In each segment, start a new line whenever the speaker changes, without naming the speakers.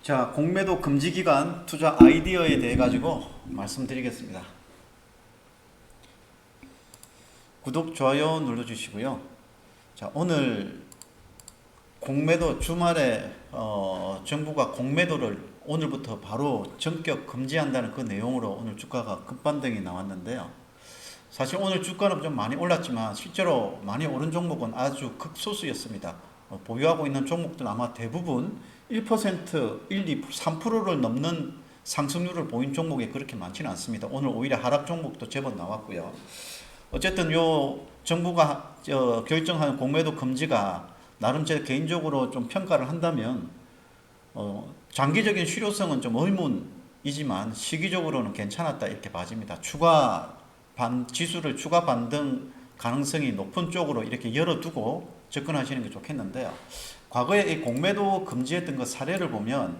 자, 공매도 금지 기간 투자 아이디어에 대해 가지고 말씀드리겠습니다. 구독, 좋아요 눌러주시고요. 자, 오늘 공매도 주말에 정부가 공매도를 오늘부터 바로 전격 금지한다는 그 내용으로 오늘 주가가 급반등이 나왔는데요. 사실 오늘 주가는 좀 많이 올랐지만 실제로 많이 오른 종목은 아주 극소수였습니다. 보유하고 있는 종목들은 아마 대부분 1%, 1, 2, 3%를 넘는 상승률을 보인 종목이 그렇게 많지는 않습니다. 오늘 오히려 하락 종목도 제법 나왔고요. 어쨌든 요 정부가 결정한 공매도 금지가 나름 제 개인적으로 좀 평가를 한다면 장기적인 실효성은 좀 의문이지만 시기적으로는 괜찮았다 이렇게 봐집니다. 지수를 추가 반등 가능성이 높은 쪽으로 이렇게 열어두고 접근하시는 게 좋겠는데요. 과거에 이 공매도 금지했던 그 사례를 보면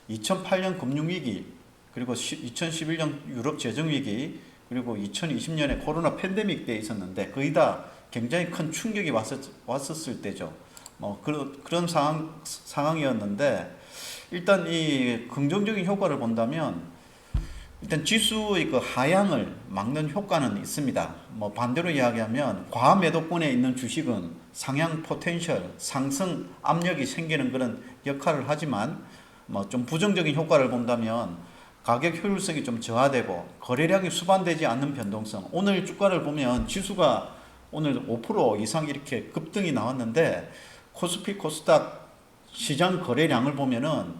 2008년 금융위기, 그리고 2011년 유럽 재정위기, 그리고 2020년에 코로나 팬데믹 때 있었는데 거의 다 굉장히 큰 충격이 왔었을 때죠. 그런 상황이었는데 일단 이 긍정적인 효과를 본다면 일단 지수의 그 하향을 막는 효과는 있습니다. 반대로 이야기하면 과매도권에 있는 주식은 상향 포텐셜, 상승 압력이 생기는 그런 역할을 하지만 좀 부정적인 효과를 본다면 가격 효율성이 좀 저하되고 거래량이 수반되지 않는 변동성. 오늘 주가를 보면 지수가 오늘 5% 이상 이렇게 급등이 나왔는데 코스피 코스닥 시장 거래량을 보면은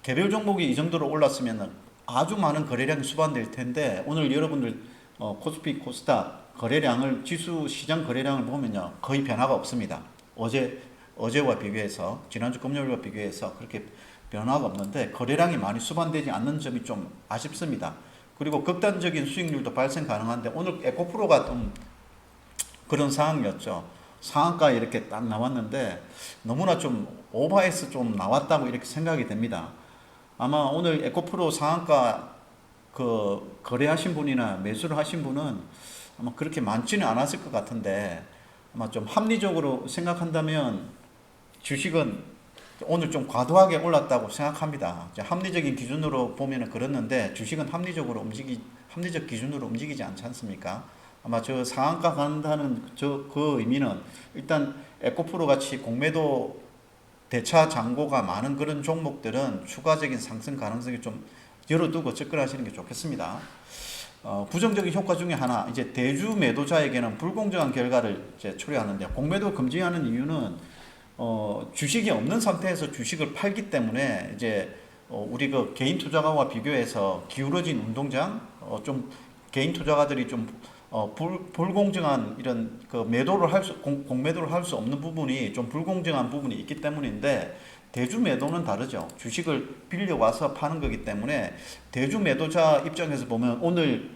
개별 종목이 이 정도로 올랐으면 아주 많은 거래량이 수반될 텐데 오늘 여러분들 코스피 코스닥 거래량을 지수 시장 거래량을 보면요 거의 변화가 없습니다. 어제와 비교해서 지난주 금요일과 비교해서 그렇게 변화가 없는데 거래량이 많이 수반되지 않는 점이 좀 아쉽습니다. 그리고 극단적인 수익률도 발생 가능한데 오늘 에코프로가 좀 그런 상황이었죠. 상한가 이렇게 딱 나왔는데 너무나 좀 오버해서 좀 나왔다고 이렇게 생각이 됩니다. 아마 오늘 에코프로 상한가 거래하신 분이나 매수를 하신 분은 아마 그렇게 많지는 않았을 것 같은데 아마 좀 합리적으로 생각한다면 주식은 오늘 좀 과도하게 올랐다고 생각합니다. 합리적인 기준으로 보면은 그렇는데 주식은 합리적 기준으로 움직이지 않지 않습니까? 아마 저 상한가 간다는 그 의미는 일단 에코프로 같이 공매도 대차 잔고가 많은 그런 종목들은 추가적인 상승 가능성이 좀 열어두고 접근하시는 게 좋겠습니다. 부정적인 효과 중에 하나, 이제 대주 매도자에게는 불공정한 결과를 이제 초래하는데 공매도 금지하는 이유는 주식이 없는 상태에서 주식을 팔기 때문에 이제 우리 그 개인 투자가와 비교해서 기울어진 운동장, 좀 개인 투자가들이 좀 불공정한 이런 그 공매도를 할 수 없는 부분이 좀 불공정한 부분이 있기 때문인데 대주 매도는 다르죠. 주식을 빌려와서 파는 거기 때문에 대주 매도자 입장에서 보면 오늘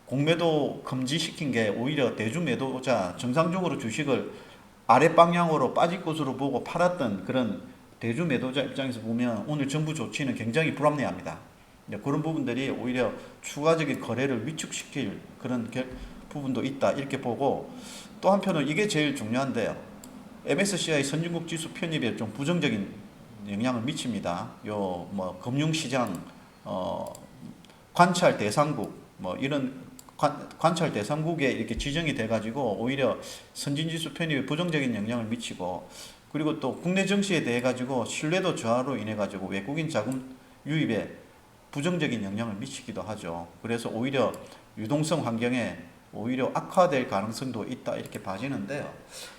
공매도 금지시킨 게 오히려 대주 매도자 정상적으로 주식을 아래 방향으로 빠질 것으로 보고 팔았던 그런 대주 매도자 입장에서 보면 오늘 정부 조치는 굉장히 불합리합니다. 그런 부분들이 오히려 추가적인 거래를 위축시킬 그런 부분도 있다 이렇게 보고 또 한편은 이게 제일 중요한데요. MSCI 선진국 지수 편입에 좀 부정적인 영향을 미칩니다. 금융시장 관찰 대상국 이런 관찰 대상국에 이렇게 지정이 돼가지고 오히려 선진지수 편입에 부정적인 영향을 미치고 그리고 또 국내 정시에 대해 가지고 신뢰도 저하로 인해 가지고 외국인 자금 유입에 부정적인 영향을 미치기도 하죠. 그래서 오히려 유동성 환경에 오히려 악화될 가능성도 있다 이렇게 봐지는데요.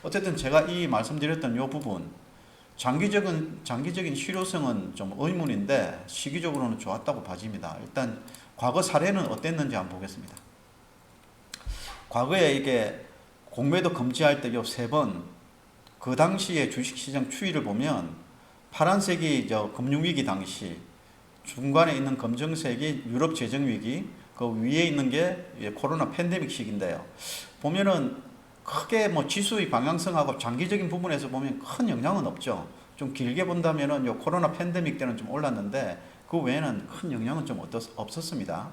어쨌든 제가 이 말씀드렸던 이 부분 장기적인 실효성은 좀 의문인데 시기적으로는 좋았다고 봐집니다. 일단 과거 사례는 어땠는지 한번 보겠습니다. 과거에 이게 공매도 금지할 때 요 세 번 그 당시에 주식시장 추이를 보면 파란색이 금융위기 당시, 중간에 있는 검정색이 유럽 재정위기, 그 위에 있는 게 코로나 팬데믹 시기인데요. 보면은 크게 지수의 방향성하고 장기적인 부분에서 보면 큰 영향은 없죠. 좀 길게 본다면은 요 코로나 팬데믹 때는 좀 올랐는데 그 외에는 큰 영향은 좀 없었습니다.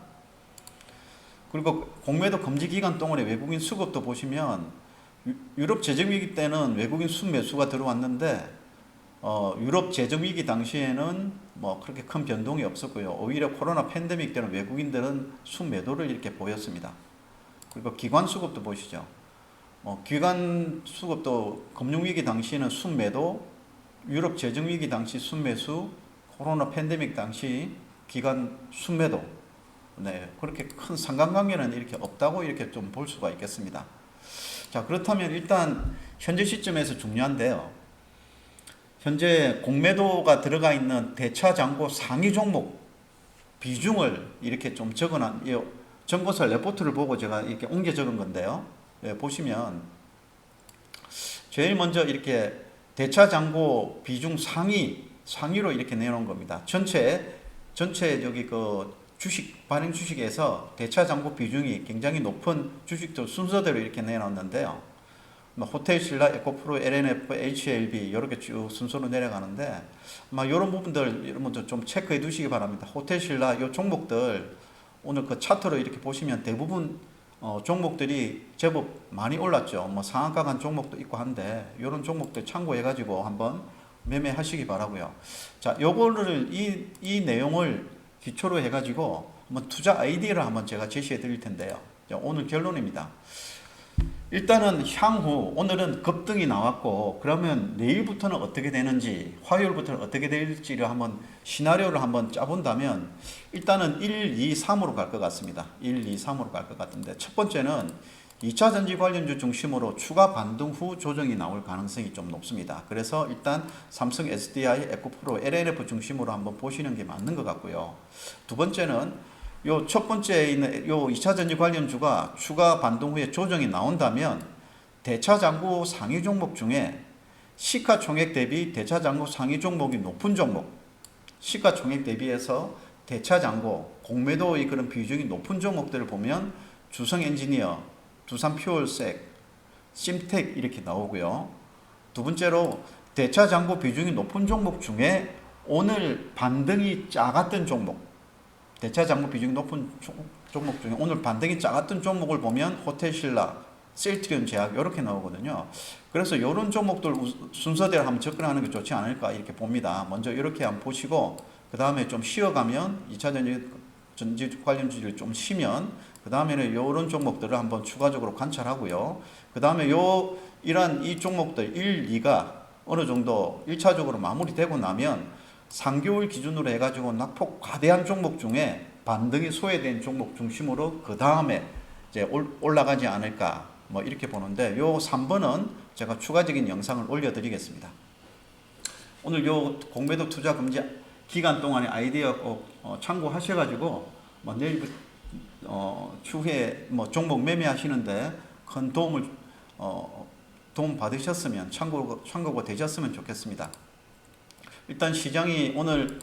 그리고 공매도 금지 기간 동안에 외국인 수급도 보시면 유럽 재정위기 때는 외국인 순매수가 들어왔는데 유럽 재정위기 당시에는 뭐 그렇게 큰 변동이 없었고요. 오히려 코로나 팬데믹 때는 외국인들은 순매도를 이렇게 보였습니다. 그리고 기관 수급도 보시죠. 기관 수급도 금융위기 당시에는 순매도, 유럽 재정위기 당시 순매수, 코로나 팬데믹 당시 기관 순매도. 네, 그렇게 큰 상관관계는 이렇게 없다고 이렇게 좀 볼 수가 있겠습니다. 자, 그렇다면 일단 현재 시점에서 중요한데요. 현재 공매도가 들어가 있는 대차장고 상위 종목 비중을 이렇게 좀 적어놨, 정보사 레포트를 보고 제가 이렇게 옮겨 적은 건데요. 네, 보시면 제일 먼저 이렇게 대차장고 비중 상위로 이렇게 내놓은 겁니다. 전체 여기 그 발행 주식에서 대차장고 비중이 굉장히 높은 주식들 순서대로 이렇게 내놨는데요. 호텔신라, 에코프로, LNF, HLB 이렇게 쭉 순서로 내려가는데 이런 부분들 여러분들 좀 체크해 두시기 바랍니다. 호텔신라 이 종목들 오늘 그 차트로 이렇게 보시면 대부분 종목들이 제법 많이 올랐죠. 상한가 간 종목도 있고 한데 이런 종목들 참고해 가지고 한번 매매하시기 바라고요. 자, 요거를 이 내용을 기초로 해 가지고 한번 투자 아이디어를 한번 제가 제시해 드릴 텐데요. 자, 오늘 결론입니다. 일단은 향후 오늘은 급등이 나왔고 그러면 내일부터는 어떻게 되는지 화요일부터는 어떻게 될지를 한번 시나리오를 한번 짜본다면 일단은 1, 2, 3으로 갈 것 같습니다. 1, 2, 3으로 갈 것 같은데 첫 번째는 2차 전지 관련주 중심으로 추가 반등 후 조정이 나올 가능성이 좀 높습니다. 그래서 일단 삼성 SDI, 에코프로, LNF 중심으로 한번 보시는 게 맞는 것 같고요. 두 번째는 요 첫 번째에 있는 요 2차 전지 관련주가 추가 반등 후에 조정이 나온다면 대차장고 상위 종목 중에 시가총액 대비 대차장고 상위 종목이 높은 종목, 시가총액 대비해서 대차장고 공매도의 그런 비중이 높은 종목들을 보면 주성엔지니어, 두산퓨얼색, 심텍 이렇게 나오고요. 두 번째로 대차장고 비중이 높은 종목 중에 오늘 반등이 작았던 종목, 대차장고 비중이 높은 종목 중에 오늘 반등이 작았던 종목을 보면 호텔신라, 셀트리온 제약 이렇게 나오거든요. 그래서 이런 종목들 순서대로 한번 접근하는 게 좋지 않을까 이렇게 봅니다. 먼저 이렇게 한번 보시고 그 다음에 좀 쉬어가면 2차 전지 관련주를 좀 쉬면 그 다음에는 이런 종목들을 한번 추가적으로 관찰하고요. 그 다음에 이런 이 종목들 1, 2가 어느 정도 1차적으로 마무리되고 나면 3개월 기준으로 해가지고 낙폭 과대한 종목 중에 반등이 소외된 종목 중심으로 그 다음에 이제 올라가지 않을까 이렇게 보는데 요 3번은 제가 추가적인 영상을 올려드리겠습니다. 오늘 요 공매도 투자 금지 기간 동안의 아이디어 꼭 참고하셔가지고 내일 추후에 종목 매매하시는데 큰 도움 받으셨으면 참고가 되셨으면 좋겠습니다. 일단 시장이 오늘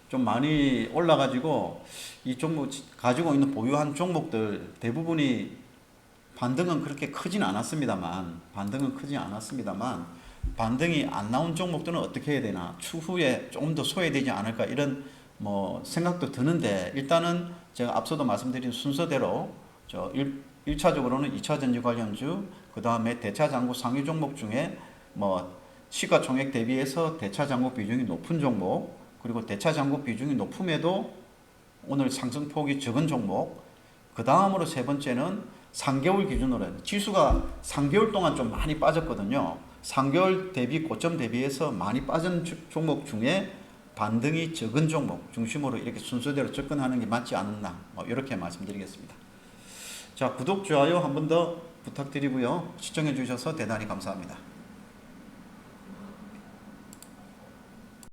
좀 많이 올라가지고 이 종목 가지고 있는 보유한 종목들 대부분이 반등은 그렇게 크진 않았습니다만 반등이 안 나온 종목들은 어떻게 해야 되나 추후에 좀 더 소외되지 않을까 이런 생각도 드는데 일단은 제가 앞서도 말씀드린 순서대로 1차적으로는 2차 전지 관련주 그 다음에 대차장고 상위 종목 중에 시가총액 대비해서 대차장고 비중이 높은 종목 그리고 대차장고 비중이 높음에도 오늘 상승폭이 적은 종목 그 다음으로 세 번째는 3개월 기준으로 지수가 3개월 동안 좀 많이 빠졌거든요. 3개월 대비 고점 대비해서 많이 빠진 종목 중에 반등이 적은 종목 중심으로 이렇게 순서대로 접근하는 게 맞지 않나 이렇게 말씀드리겠습니다. 자, 구독, 좋아요 한 번 더 부탁드리고요. 시청해 주셔서 대단히 감사합니다.